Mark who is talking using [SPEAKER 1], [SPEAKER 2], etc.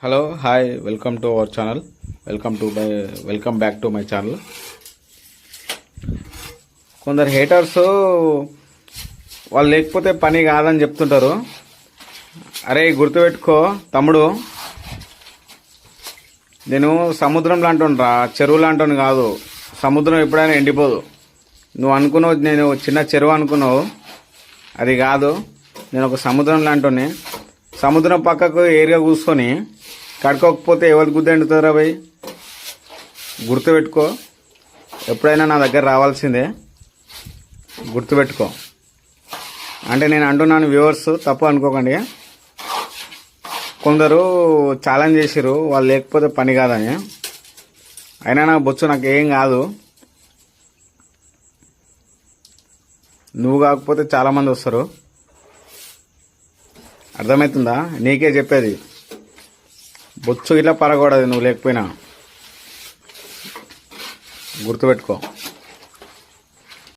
[SPEAKER 1] Hello hi welcome to our channel welcome back to my channel. కొందరు haters వాళ్ళు లేకపోతే పని కాదని చెప్తుంటారు. అరే గుర్తుపెట్టుకో తమ్ముడు, నేను సముద్రం లాంటిరా, చెరువు లాంటి కాదు. సముద్రం ఎప్పుడైనా ఎండిపోదు. నువ్వు అనుకున్నావు నేను చిన్న చెరువు అనుకున్నావు, అది కాదు. నేను ఒక సముద్రం లాంటి. సముద్రం పక్కకు ఏరిగా కూర్చొని కడుకోకపోతే ఎవరికి గుద్ద ఎండుతారా భయ్? గుర్తుపెట్టుకో, ఎప్పుడైనా నా దగ్గర రావాల్సిందే, గుర్తుపెట్టుకో. అంటే నేను అంటున్నాను, వ్యూవర్స్ తప్పు అనుకోకండి. కొందరు ఛాలెంజ్ చేసిర్రు వాళ్ళు లేకపోతే పని కాదని. అయినా నా బొచ్చు నాకు ఏం కాదు. నువ్వు కాకపోతే చాలామంది వస్తారు, అర్థమవుతుందా? నీకే చెప్పేది, బొచ్చు ఇట్లా పరగకూడదు నువ్వు లేకపోయినా, గుర్తుపెట్టుకో.